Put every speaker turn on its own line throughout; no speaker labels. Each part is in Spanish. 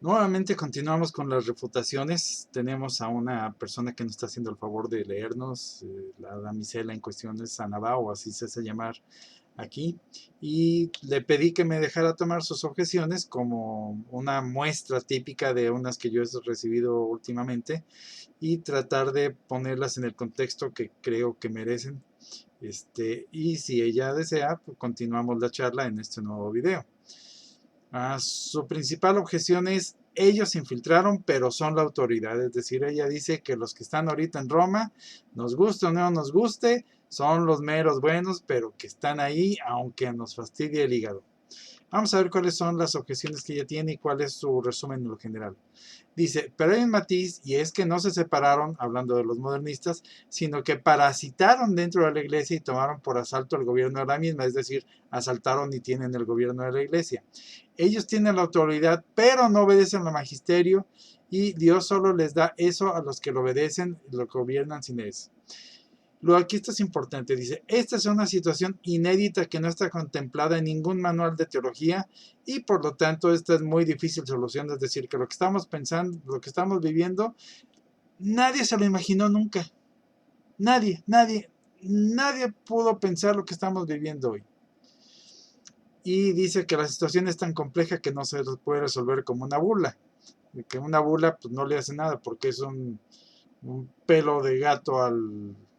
Nuevamente continuamos con las refutaciones. Tenemos a una persona que nos está haciendo el favor de leernos. La damisela en cuestión es Anabá, o así se hace llamar aquí. Y le pedí que me dejara tomar sus objeciones como una muestra típica de unas que yo he recibido últimamente y tratar de ponerlas en el contexto que creo que merecen. Y si ella desea, pues continuamos la charla en este nuevo video. Su principal objeción es, ellos se infiltraron, pero son la autoridad. Es decir, ella dice que los que están ahorita en Roma, nos guste o no nos guste, son los meros buenos, pero que están ahí, aunque nos fastidie el hígado. Vamos a ver cuáles son las objeciones que ella tiene y cuál es su resumen en lo general. Dice, pero hay un matiz, y es que no se separaron, hablando de los modernistas, sino que parasitaron dentro de la iglesia y tomaron por asalto el gobierno de la misma, es decir, asaltaron y tienen el gobierno de la iglesia. Ellos tienen la autoridad, pero no obedecen al magisterio, y Dios solo les da eso a los que lo obedecen y lo gobiernan sin eso. Luego aquí esto es importante, dice, esta es una situación inédita que no está contemplada en ningún manual de teología y por lo tanto esta es muy difícil solución, es decir, que lo que estamos pensando, lo que estamos viviendo, nadie se lo imaginó nunca, nadie pudo pensar lo que estamos viviendo hoy. Y dice que la situación es tan compleja que no se puede resolver como una burla, que una burla pues no le hace nada porque es un pelo de gato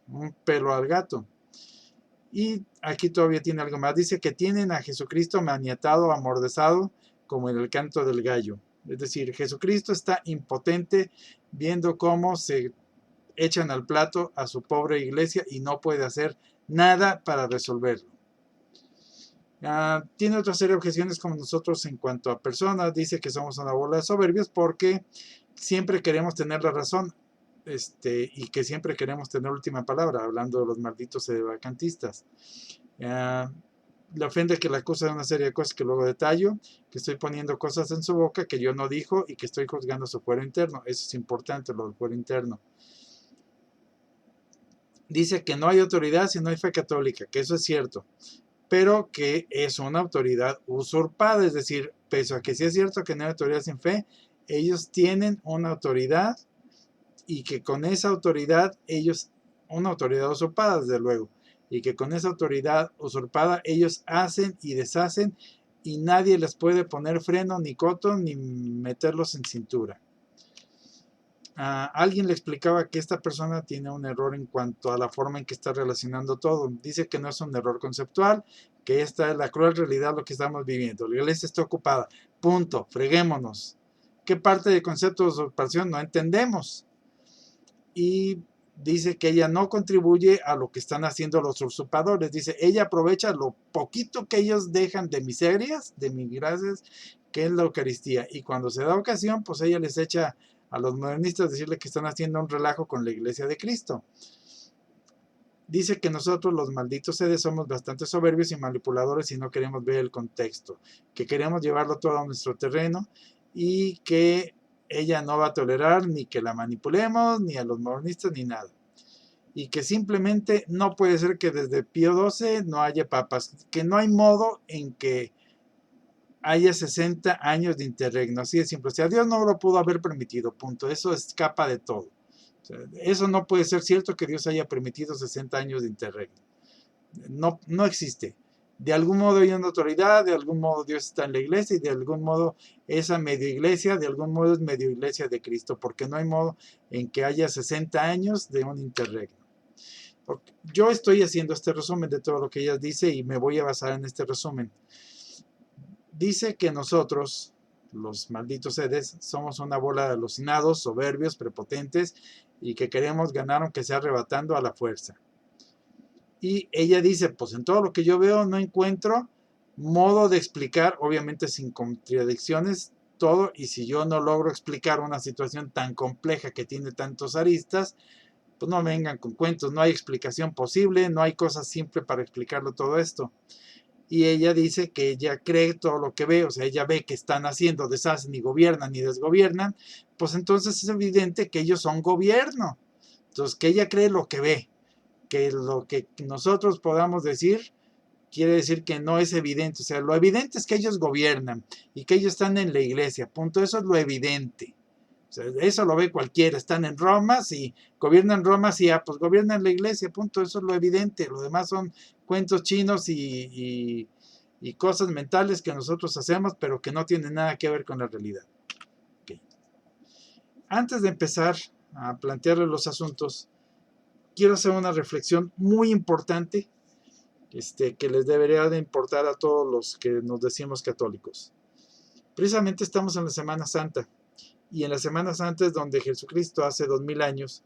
un pelo al gato. Y aquí todavía tiene algo más. Dice que tienen a Jesucristo maniatado, amordazado, como en el canto del gallo. Es decir, Jesucristo está impotente viendo cómo se echan al plato a su pobre iglesia y no puede hacer nada para resolverlo. Tiene otra serie de objeciones como nosotros en cuanto a personas. Dice que somos una bola de soberbios porque siempre queremos tener la razón. Y que siempre queremos tener última palabra, hablando de los malditos vacantistas. Le ofende que le acusa de una serie de cosas que luego detallo, que estoy poniendo cosas en su boca que yo no dijo y que estoy juzgando su fuero interno. Eso es importante, lo del fuero interno. Dice que no hay autoridad si no hay fe católica, que eso es cierto, pero que es una autoridad usurpada, es decir, pese a que sí es cierto que no hay autoridad sin fe, ellos tienen una autoridad y que con esa autoridad ellos, una autoridad usurpada desde luego, y que con esa autoridad usurpada ellos hacen y deshacen y nadie les puede poner freno ni coto ni meterlos en cintura. Alguien le explicaba que esta persona tiene un error en cuanto a la forma en que está relacionando todo. Dice que no es un error conceptual, que esta es la cruel realidad lo que estamos viviendo. La iglesia está ocupada. Punto. Freguémonos. ¿Qué parte del concepto de usurpación no entendemos? Y dice que ella no contribuye a lo que están haciendo los usurpadores. Dice, ella aprovecha lo poquito que ellos dejan de miserias, de migracias, que es la Eucaristía. Y cuando se da ocasión, pues ella les echa a los modernistas decirle que están haciendo un relajo con la iglesia de Cristo. Dice que nosotros los malditos sedes somos bastante soberbios y manipuladores y no queremos ver el contexto, que queremos llevarlo todo a nuestro terreno y que ella no va a tolerar ni que la manipulemos, ni a los modernistas, ni nada. Y que simplemente no puede ser que desde Pío XII no haya papas, que no hay modo en que haya 60 años de interregno, así de simple. O sea, Dios no lo pudo haber permitido, punto. Eso escapa de todo. O sea, eso no puede ser cierto que Dios haya permitido 60 años de interregno. No existe. De algún modo hay una autoridad, de algún modo Dios está en la iglesia y de algún modo esa medio iglesia, de algún modo es medio iglesia de Cristo, porque no hay modo en que haya 60 años de un interregno. Yo estoy haciendo este resumen de todo lo que ella dice y me voy a basar en este resumen. Dice que nosotros, los malditos sedes, somos una bola de alucinados, soberbios, prepotentes y que queremos ganar aunque sea arrebatando a la fuerza. Y ella dice, pues en todo lo que yo veo no encuentro modo de explicar, obviamente sin contradicciones, todo, y si yo no logro explicar una situación tan compleja que tiene tantos aristas, pues no vengan con cuentos, no hay explicación posible, no hay cosa simple para explicarlo todo esto. Y ella dice que ella cree todo lo que ve, o sea, ella ve que están haciendo, deshacen, ni gobiernan, ni desgobiernan, pues entonces es evidente que ellos son gobierno. Entonces, que ella cree lo que ve, que lo que nosotros podamos decir quiere decir que no es evidente. O sea, lo evidente es que ellos gobiernan y que ellos están en la iglesia. Punto. Eso es lo evidente. O sea, eso lo ve cualquiera. Están en Roma, si gobiernan Roma, sí, pues gobiernan la iglesia. Punto. Eso es lo evidente. Lo demás son cuentos chinos y cosas mentales que nosotros hacemos, pero que no tienen nada que ver con la realidad. Okay. Antes de empezar a plantearles los asuntos, quiero hacer una reflexión muy importante que les debería de importar a todos los que nos decimos católicos. Precisamente estamos en la Semana Santa, y en la Semana Santa es donde Jesucristo hace 2000 años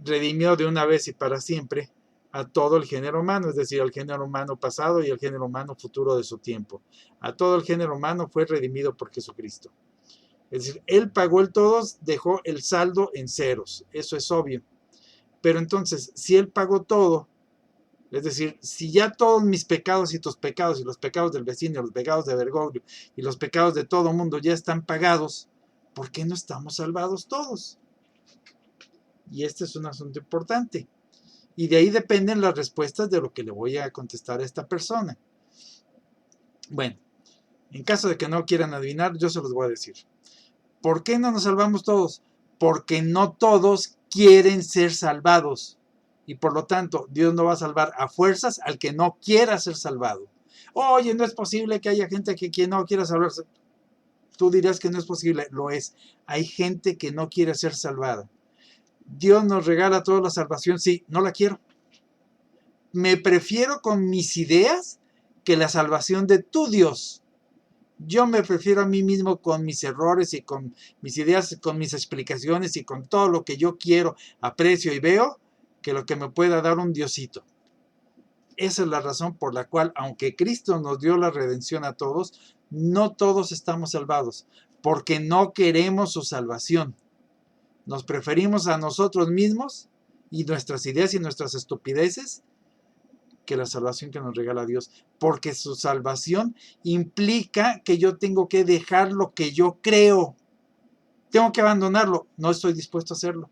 redimió de una vez y para siempre a todo el género humano, es decir, al género humano pasado y al género humano futuro de su tiempo. A todo el género humano fue redimido por Jesucristo. Es decir, Él pagó el todos, dejó el saldo en ceros, eso es obvio. Pero entonces, si Él pagó todo, es decir, si ya todos mis pecados y tus pecados y los pecados del vecino, los pecados de Bergoglio y los pecados de todo el mundo ya están pagados, ¿por qué no estamos salvados todos? Y este es un asunto importante. Y de ahí dependen las respuestas de lo que le voy a contestar a esta persona. Bueno, en caso de que no quieran adivinar, yo se los voy a decir. ¿Por qué no nos salvamos todos? Porque no todos quieren ser salvados. Y por lo tanto, Dios no va a salvar a fuerzas al que no quiera ser salvado. Oye, no es posible que haya gente que no quiera salvarse. Tú dirás que no es posible. Lo es. Hay gente que no quiere ser salvada. Dios nos regala toda la salvación. Sí, no la quiero. Me prefiero con mis ideas que la salvación de tu Dios. Yo me prefiero a mí mismo con mis errores y con mis ideas, con mis explicaciones y con todo lo que yo quiero, aprecio y veo, que lo que me pueda dar un Diosito. Esa es la razón por la cual, aunque Cristo nos dio la redención a todos, no todos estamos salvados, porque no queremos su salvación. Nos preferimos a nosotros mismos y nuestras ideas y nuestras estupideces que la salvación que nos regala Dios, porque su salvación implica que yo tengo que dejar lo que yo creo, tengo que abandonarlo, no estoy dispuesto a hacerlo,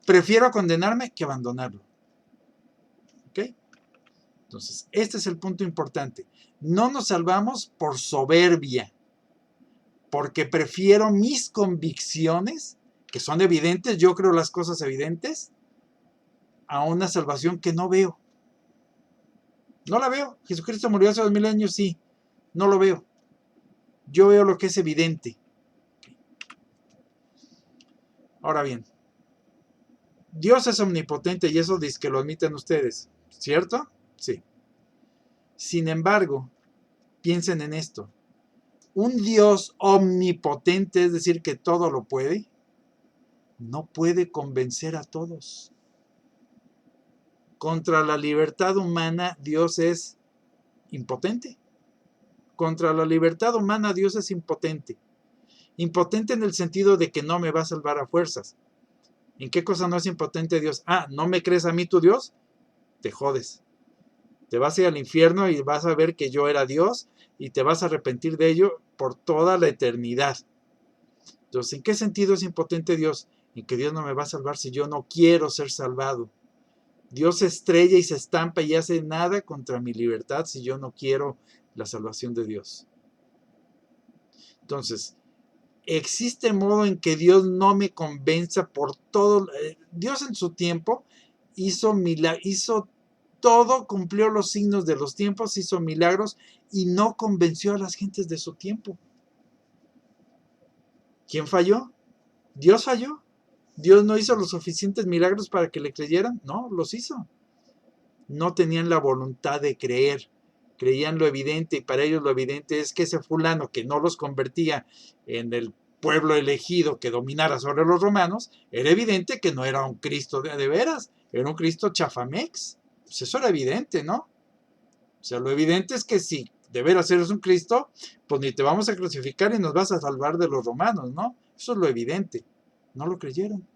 prefiero condenarme que abandonarlo. ¿Ok? Entonces, este es el punto importante, no nos salvamos por soberbia, porque prefiero mis convicciones, que son evidentes, yo creo las cosas evidentes, a una salvación que no veo. No la veo. Jesucristo murió hace 2000 años, sí. No lo veo. Yo veo lo que es evidente. Ahora bien, Dios es omnipotente y eso dice que lo admiten ustedes, ¿cierto? Sí. Sin embargo, piensen en esto. Un Dios omnipotente, es decir, que todo lo puede, no puede convencer a todos. Contra la libertad humana, Dios es impotente. Contra la libertad humana, Dios es impotente. Impotente en el sentido de que no me va a salvar a fuerzas. ¿En qué cosa no es impotente Dios? Ah, ¿no me crees a mí tu Dios? Te jodes. Te vas a ir al infierno y vas a ver que yo era Dios y te vas a arrepentir de ello por toda la eternidad. Entonces, ¿en qué sentido es impotente Dios? En que Dios no me va a salvar si yo no quiero ser salvado. Dios se estrella y se estampa y hace nada contra mi libertad si yo no quiero la salvación de Dios. Entonces, ¿existe modo en que Dios no me convenza por todo? Dios en su tiempo hizo todo, cumplió los signos de los tiempos, hizo milagros y no convenció a las gentes de su tiempo. ¿Quién falló? Dios falló. Dios no hizo los suficientes milagros para que le creyeran. No, los hizo. No tenían la voluntad de creer. Creían lo evidente y para ellos lo evidente es que ese fulano que no los convertía en el pueblo elegido que dominara sobre los romanos, era evidente que no era un Cristo de veras, era un Cristo chafamex. Pues eso era evidente, ¿no? O sea, lo evidente es que si de veras eres un Cristo, pues ni te vamos a crucificar y nos vas a salvar de los romanos, ¿no? Eso es lo evidente. No lo creyeron.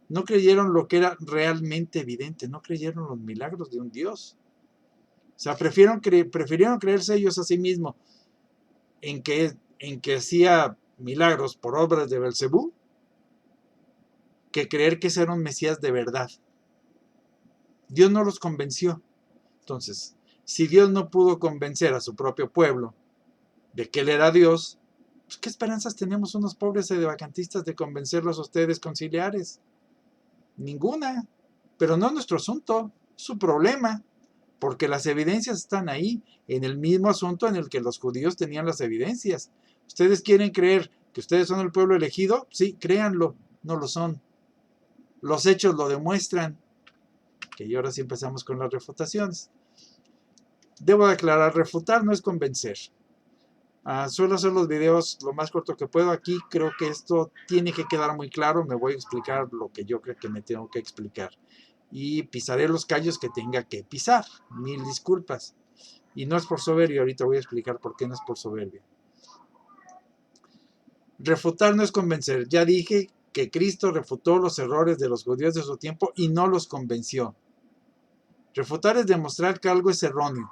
No creyeron lo que era realmente evidente, no creyeron los milagros de un Dios. O sea, prefirieron creerse ellos a sí mismos en que hacía milagros por obras de Belcebú, que creer que ese era un Mesías de verdad. Dios no los convenció. Entonces, Si Dios no pudo convencer a su propio pueblo de que Él era Dios, pues ¿qué esperanzas tenemos unos pobres sedevacantistas de convencerlos a ustedes conciliares? Ninguna. Pero no es nuestro asunto, es su problema, porque las evidencias están ahí, en el mismo asunto en el que los judíos tenían las evidencias. ¿Ustedes quieren creer que ustedes son el pueblo elegido? Sí, créanlo, no lo son. Los hechos lo demuestran. Y ahora sí empezamos con las refutaciones. Debo aclarar, refutar no es convencer. Suelo hacer los videos lo más corto que puedo. Aquí creo que esto tiene que quedar muy claro. Me voy a explicar lo que yo creo que me tengo que explicar. Y pisaré los callos que tenga que pisar. Mil disculpas. Y no es por soberbia. Ahorita voy a explicar por qué no es por soberbia. Refutar no es convencer. Ya dije que Cristo refutó los errores de los judíos de su tiempo y no los convenció. Refutar es demostrar que algo es erróneo.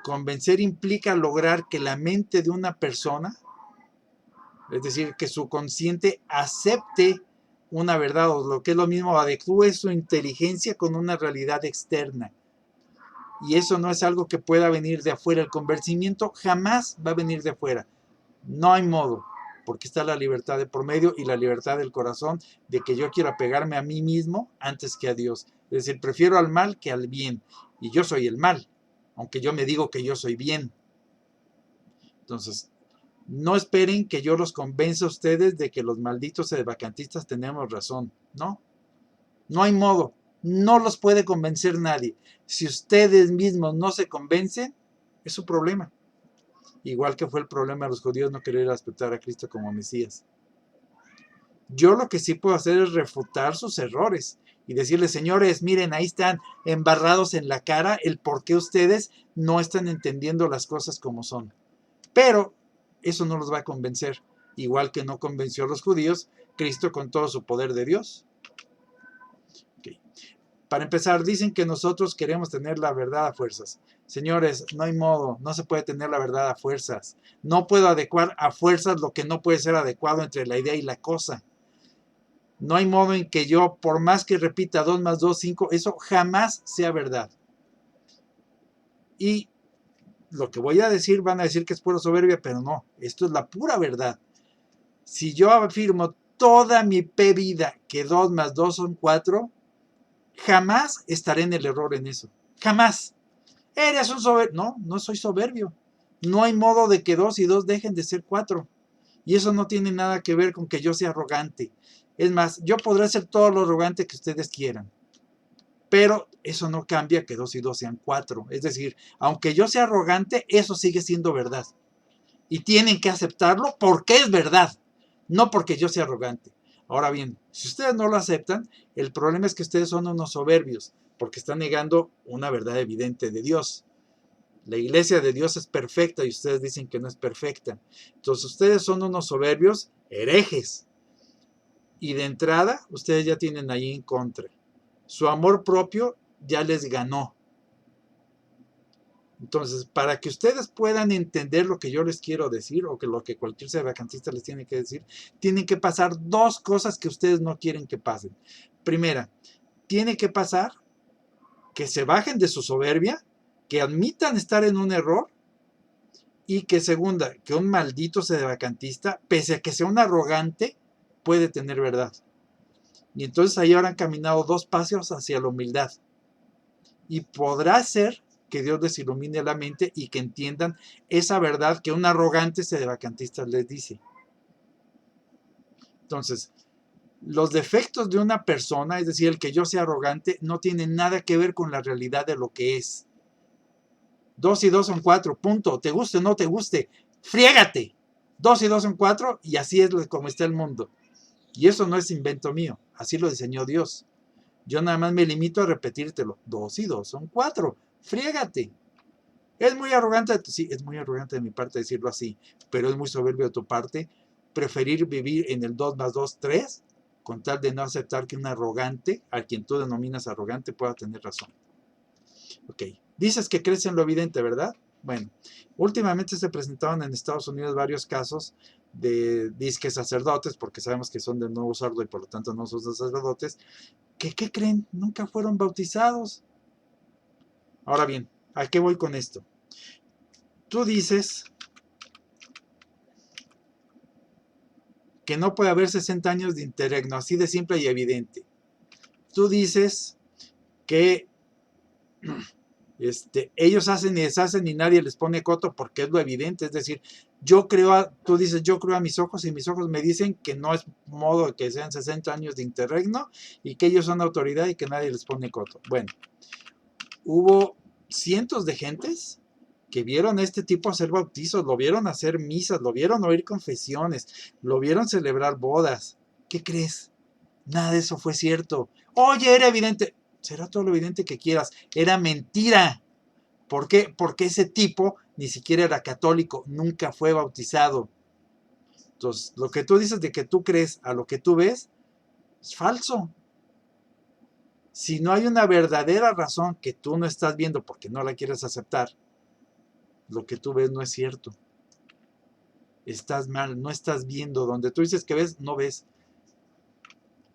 Convencer implica lograr que la mente de una persona, es decir, que su consciente acepte una verdad, o lo que es lo mismo, adecúe su inteligencia con una realidad externa. Y eso no es algo que pueda venir de afuera. El convencimiento jamás va a venir de afuera. No hay modo, porque está la libertad de por medio y la libertad del corazón de que yo quiera pegarme a mí mismo antes que a Dios. Es decir, prefiero al mal que al bien. Y yo soy el mal, aunque yo me digo que yo soy bien. Entonces, no esperen que yo los convenza a ustedes de que los malditos sedevacantistas tenemos razón. No, no hay modo. No los puede convencer nadie. Si ustedes mismos no se convencen, es su problema. Igual que fue el problema de los judíos no querer aceptar a Cristo como Mesías. Yo lo que sí puedo hacer es refutar sus errores y decirles, señores, miren, ahí están embarrados en la cara el por qué ustedes no están entendiendo las cosas como son. Pero eso no los va a convencer, igual que no convenció a los judíos Cristo con todo su poder de Dios. Okay. Para empezar, dicen que nosotros queremos tener la verdad a fuerzas. Señores, no hay modo, no se puede tener la verdad a fuerzas. No puedo adecuar a fuerzas lo que no puede ser adecuado entre la idea y la cosa. No hay modo en que yo, por más que repita 2 más 2, 5, eso jamás sea verdad. Y lo que voy a decir, van a decir que es pura soberbia, pero no, esto es la pura verdad. Si yo afirmo toda mi vida que 2 más 2 son 4, jamás estaré en el error en eso. Jamás. Eres un soberbio. No, no soy soberbio. No hay modo de que 2 y 2 dejen de ser 4. Y eso no tiene nada que ver con que yo sea arrogante. Es más, yo podré ser todo lo arrogante que ustedes quieran. Pero eso no cambia que 2 y 2 sean 4. Es decir, aunque yo sea arrogante, eso sigue siendo verdad. Y tienen que aceptarlo porque es verdad, no porque yo sea arrogante. Ahora bien, si ustedes no lo aceptan, el problema es que ustedes son unos soberbios, porque están negando una verdad evidente de Dios. La iglesia de Dios es perfecta y ustedes dicen que no es perfecta. Entonces ustedes son unos soberbios herejes. Y de entrada, ustedes ya tienen ahí en contra. Su amor propio ya les ganó. Entonces, para que ustedes puedan entender lo que yo les quiero decir, o que lo que cualquier sedevacantista les tiene que decir, tienen que pasar 2 cosas que ustedes no quieren que pasen. Primera, tiene que pasar que se bajen de su soberbia, que admitan estar en un error, y que segunda, que un maldito sedevacantista, pese a que sea un arrogante, puede tener verdad. Y entonces ahí habrán caminado 2 pasos hacia la humildad. Y podrá ser que Dios les ilumine la mente y que entiendan esa verdad que un arrogante sedevacantista les dice. Entonces, los defectos de una persona, es decir, el que yo sea arrogante, no tiene nada que ver con la realidad de lo que es. 2 y 2 son 4, punto. Te guste o no te guste, friégate. 2 y 2 son 4 y así es como está el mundo. Y eso no es invento mío, así lo diseñó Dios. Yo nada más me limito a repetírtelo. 2 y 2 son 4, friégate. Es muy arrogante, sí, es muy arrogante de mi parte decirlo así, pero es muy soberbio de tu parte preferir vivir en el 2 más 2, 3, con tal de no aceptar que un arrogante, a quien tú denominas arrogante, pueda tener razón. Ok, dices que crees en lo evidente, ¿verdad? Bueno, últimamente se presentaron en Estados Unidos varios casos de disque sacerdotes, porque sabemos que son de nuevo sordo y por lo tanto no son sacerdotes, que, ¿qué creen? Nunca fueron bautizados. Ahora bien, ¿A qué voy con esto? Tú dices que no puede haber 60 años de interregno, así de simple y evidente. Tú dices que ellos hacen y deshacen y nadie les pone coto porque es lo evidente. Es decir, tú dices, yo creo a mis ojos y mis ojos me dicen que no es modo de que sean 60 años de interregno y que ellos son autoridad y que nadie les pone coto. Bueno, hubo cientos de gentes que vieron a este tipo hacer bautizos, lo vieron hacer misas, lo vieron oír confesiones, lo vieron celebrar bodas. ¿Qué crees? Nada de eso fue cierto. Oye, era evidente. Será todo lo evidente que quieras. Era mentira. ¿Por qué? Porque ese tipo ni siquiera era católico, nunca fue bautizado. Entonces, lo que tú dices de que tú crees a lo que tú ves es falso. Si no hay una verdadera razón que tú no estás viendo porque no la quieres aceptar, lo que tú ves no es cierto. Estás mal, no estás viendo. Donde tú dices que ves, no ves.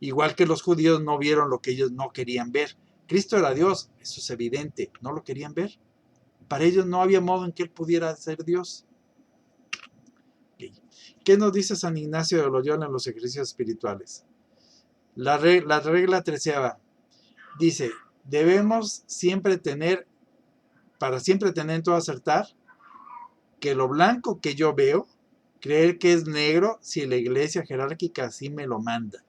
Igual que los judíos no vieron lo que ellos no querían ver. Cristo era Dios, eso es evidente, no lo querían ver. Para ellos no había modo en que Él pudiera ser Dios. ¿Qué nos dice San Ignacio de Loyola en los ejercicios espirituales? La regla 13 dice, debemos siempre tener, para siempre tener en todo acertar, que lo blanco que yo veo, creer que es negro si la iglesia jerárquica así me lo manda.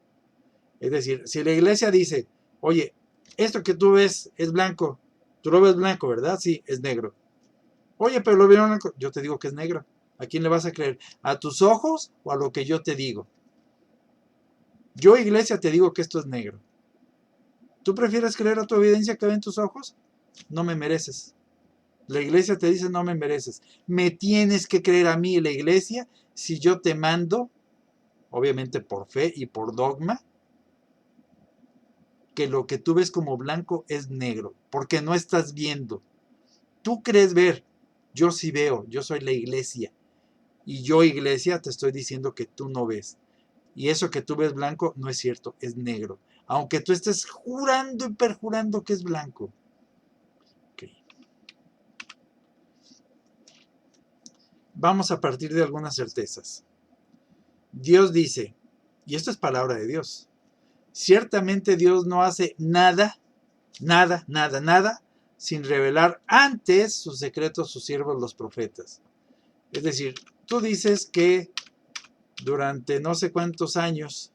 Es decir, si la iglesia dice, oye, esto que tú ves es blanco, tú lo ves blanco, ¿verdad? Sí, es negro. Oye, pero lo vieron blanco, yo te digo que es negro. ¿A quién le vas a creer? ¿A tus ojos o a lo que yo te digo? Yo, iglesia, te digo que esto es negro. ¿Tú prefieres creer a tu evidencia que ve en tus ojos? No me mereces. La iglesia te dice no me mereces. Me tienes que creer a mí, la iglesia, si yo te mando, obviamente por fe y por dogma, que lo que tú ves como blanco es negro, porque no estás viendo. Tú crees ver, yo sí veo, yo soy la iglesia. Y yo, iglesia, te estoy diciendo que tú no ves. Y eso que tú ves blanco no es cierto, es negro. Aunque tú estés jurando y perjurando que es blanco. Okay. Vamos a partir de algunas certezas. Dios dice, y esto es palabra de Dios, ciertamente Dios no hace nada, sin revelar antes sus secretos a sus siervos los profetas. Es decir, tú dices que durante no sé cuántos años,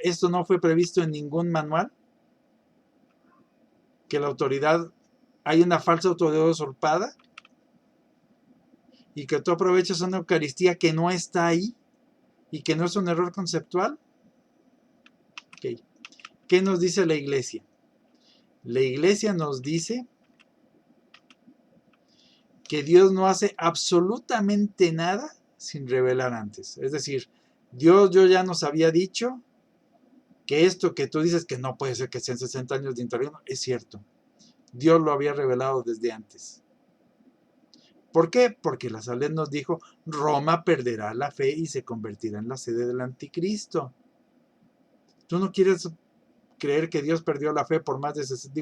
esto no fue previsto en ningún manual, que la autoridad, hay una falsa autoridad usurpada y que tú aprovechas una Eucaristía que no está ahí y que no es un error conceptual. Okay. ¿Qué nos dice la iglesia? La iglesia nos dice que Dios no hace absolutamente nada sin revelar antes. Es decir, Dios yo ya nos había dicho que esto que tú dices que no puede ser que sean 60 años de interregno, es cierto. Dios lo había revelado desde antes. ¿Por qué? Porque la Salud nos dijo, Roma perderá la fe y se convertirá en la sede del anticristo. Tú no quieres creer que Dios perdió la fe por más de 60,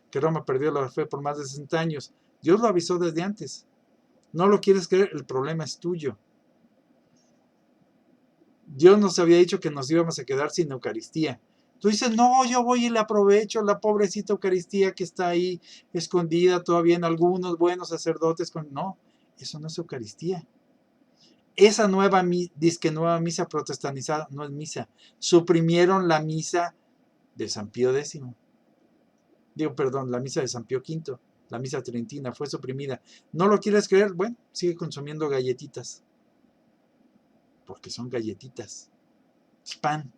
que Roma perdió la fe por más de 60 años. Dios lo avisó desde antes. No lo quieres creer, el problema es tuyo. Dios nos había dicho que nos íbamos a quedar sin Eucaristía. Tú dices, no, yo voy y le aprovecho la pobrecita Eucaristía que está ahí escondida todavía en algunos buenos sacerdotes. No, eso no es Eucaristía. Esa nueva misa protestanizada no es misa. Suprimieron la misa de San Pío X. La misa de San Pío V. La misa tridentina fue suprimida. ¿No lo quieres creer? Bueno, sigue consumiendo galletitas. Porque son galletitas. Es pan.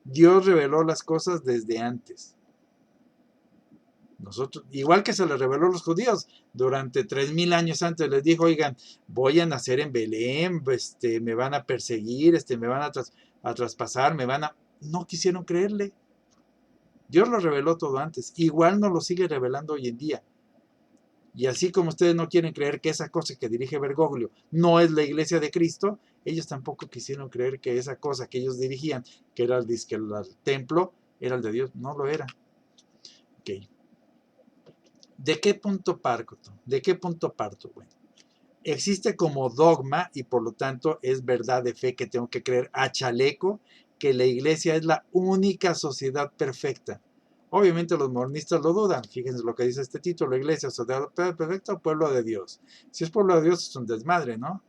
Dios reveló las cosas desde antes. Nosotros, igual que se les reveló a los judíos, durante 3000 años antes les dijo, oigan, voy a nacer en Belén, me van a perseguir, me van a traspasar, no quisieron creerle. Dios lo reveló todo antes, igual nos lo sigue revelando hoy en día. Y así como ustedes no quieren creer que esa cosa que dirige Bergoglio no es la iglesia de Cristo, ellos tampoco quisieron creer que esa cosa que ellos dirigían, que era el templo, era el de Dios. No lo era. Ok. ¿De qué punto parto? ¿De qué punto parto? Bueno, existe como dogma y por lo tanto es verdad de fe que tengo que creer a chaleco que la iglesia es la única sociedad perfecta. Obviamente los mormonistas lo dudan. Fíjense lo que dice este título: iglesia, sociedad perfecta o pueblo de Dios. Si es pueblo de Dios es un desmadre, ¿no?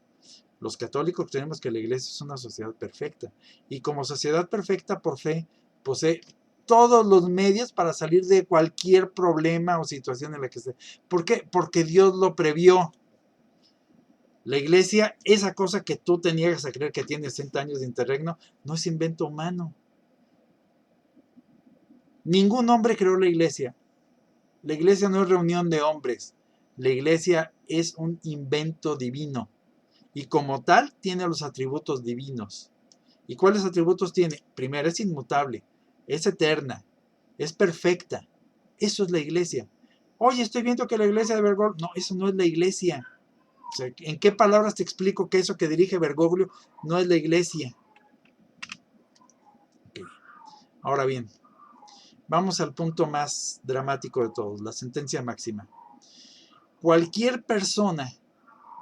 Los católicos tenemos que la iglesia es una sociedad perfecta. Y como sociedad perfecta por fe, posee todos los medios para salir de cualquier problema o situación en la que esté. ¿Por qué? Porque Dios lo previó. La iglesia, esa cosa que tú te niegas a creer que tiene 60 años de interregno, no es invento humano. Ningún hombre creó la iglesia. La iglesia no es reunión de hombres. La iglesia es un invento divino. Y como tal, tiene los atributos divinos. ¿Y cuáles atributos tiene? Primero, es inmutable, es eterna, es perfecta. Eso es la iglesia. Oye, estoy viendo que la iglesia de Bergoglio... No, eso no es la iglesia. O sea, ¿en qué palabras te explico que eso que dirige Bergoglio no es la iglesia? Okay. Ahora bien, vamos al punto más dramático de todos, la sentencia máxima. Cualquier persona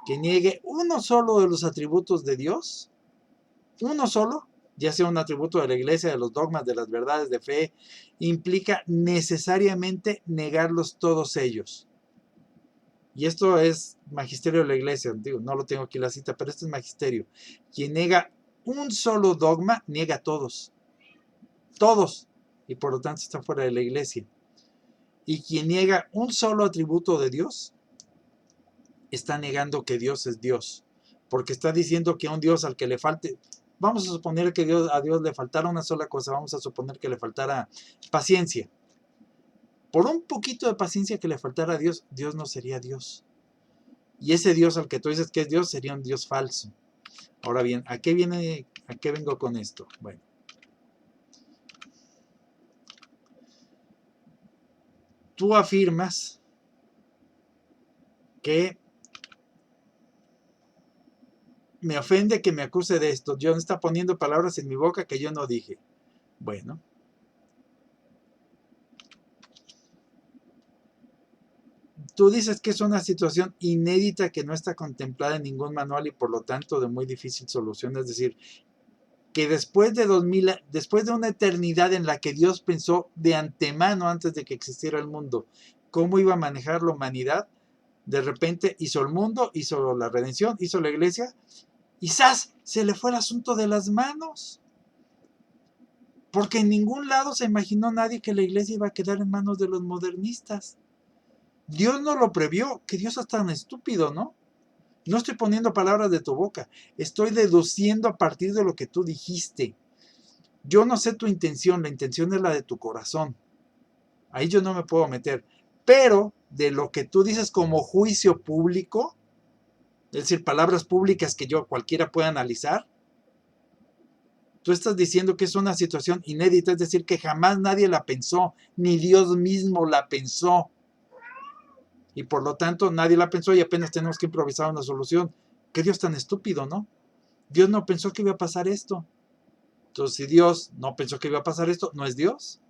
que niegue uno solo de los atributos de Dios, uno solo, ya sea un atributo de la iglesia, de los dogmas, de las verdades de fe, implica necesariamente negarlos todos ellos. Y esto es magisterio de la iglesia, digo, no lo tengo aquí la cita, pero esto es magisterio. Quien niega un solo dogma, niega a todos. Todos. Y por lo tanto está fuera de la iglesia. Y quien niega un solo atributo de Dios, está negando que Dios es Dios. Porque está diciendo que a un Dios al que le falte... Vamos a suponer que a Dios le faltara una sola cosa. Vamos a suponer que le faltara paciencia. Por un poquito de paciencia que le faltara a Dios, Dios no sería Dios. Y ese Dios al que tú dices que es Dios sería un Dios falso. Ahora bien, ¿a qué vengo con esto? Bueno, tú afirmas que me ofende que me acuse de esto. Dios está poniendo palabras en mi boca que yo no dije. Bueno, tú dices que es una situación inédita que no está contemplada en ningún manual y por lo tanto de muy difícil solución. Es decir, que después de una eternidad en la que Dios pensó de antemano antes de que existiera el mundo cómo iba a manejar la humanidad, de repente hizo el mundo, hizo la redención, hizo la iglesia y ¡zas! Se le fue el asunto de las manos. Porque en ningún lado se imaginó nadie que la iglesia iba a quedar en manos de los modernistas. Dios no lo previó, que Dios es tan estúpido, ¿no? No estoy poniendo palabras de tu boca, estoy deduciendo a partir de lo que tú dijiste. Yo no sé tu intención, la intención es la de tu corazón. Ahí yo no me puedo meter. Pero de lo que tú dices como juicio público, es decir, palabras públicas que cualquiera pueda analizar, tú estás diciendo que es una situación inédita, es decir, que jamás nadie la pensó, ni Dios mismo la pensó. Y por lo tanto nadie la pensó y apenas tenemos que improvisar una solución. Qué Dios tan estúpido, ¿no? Dios no pensó que iba a pasar esto. Entonces, si Dios no pensó que iba a pasar esto, ¿no es Dios?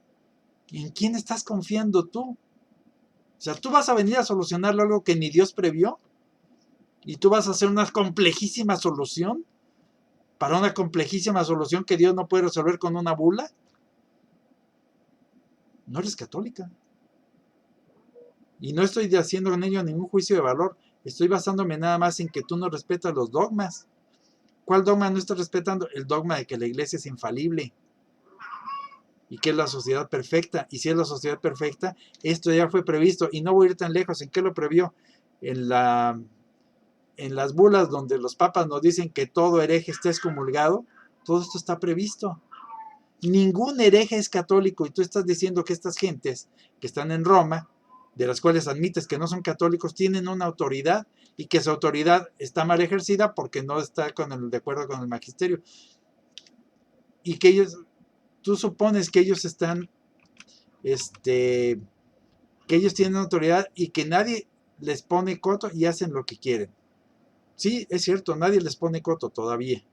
¿En quién estás confiando tú? O sea, tú vas a venir a solucionar algo que ni Dios previó y tú vas a hacer una complejísima solución para una complejísima solución que Dios no puede resolver con una bula. No eres católica. Y no estoy haciendo en ello ningún juicio de valor. Estoy basándome nada más en que tú no respetas los dogmas. ¿Cuál dogma no estás respetando? El dogma de que la iglesia es infalible y que es la sociedad perfecta. Y si es la sociedad perfecta, esto ya fue previsto. Y no voy a ir tan lejos. ¿En qué lo previó? En las bulas donde los papas nos dicen que todo hereje está excomulgado. Todo esto está previsto. Ningún hereje es católico y tú estás diciendo que estas gentes que están en Roma, de las cuales admites que no son católicos, tienen una autoridad y que esa autoridad está mal ejercida porque no está de acuerdo con el magisterio. Y que tú supones que ellos están, que ellos tienen autoridad y que nadie les pone coto y hacen lo que quieren. Sí, es cierto, nadie les pone coto todavía.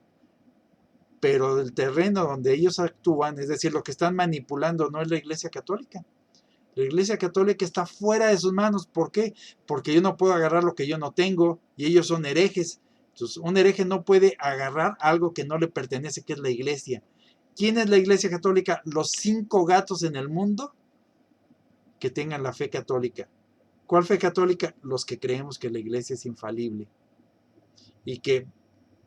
pero el terreno donde ellos actúan, es decir, lo que están manipulando no es la Iglesia Católica. La Iglesia Católica está fuera de sus manos. ¿Por qué? Porque yo no puedo agarrar lo que yo no tengo y ellos son herejes. Entonces, un hereje no puede agarrar algo que no le pertenece, que es la Iglesia. ¿Quién es la Iglesia Católica? Los 5 gatos en el mundo que tengan la fe católica. ¿Cuál fe católica? Los que creemos que la Iglesia es infalible y que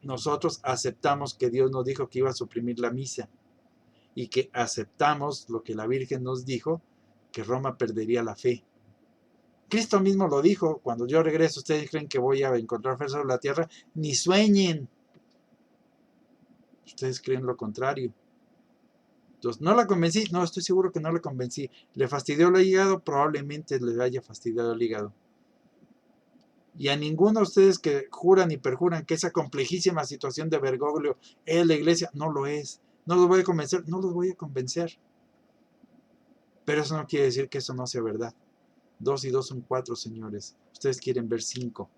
nosotros aceptamos que Dios nos dijo que iba a suprimir la misa y que aceptamos lo que la Virgen nos dijo, que Roma perdería la fe. Cristo mismo lo dijo: cuando yo regreso, ustedes creen que voy a encontrar fe sobre la tierra, ni sueñen. Ustedes creen lo contrario. Entonces, ¿no la convencí? No, estoy seguro que no la convencí. ¿Le fastidió el hígado? Probablemente le haya fastidiado el hígado. Y a ninguno de ustedes que juran y perjuran que esa complejísima situación de Bergoglio es la Iglesia, no lo es. No los voy a convencer, no los voy a convencer. Pero eso no quiere decir que eso no sea verdad. 2 y 2 son 4, señores. Ustedes quieren ver 5.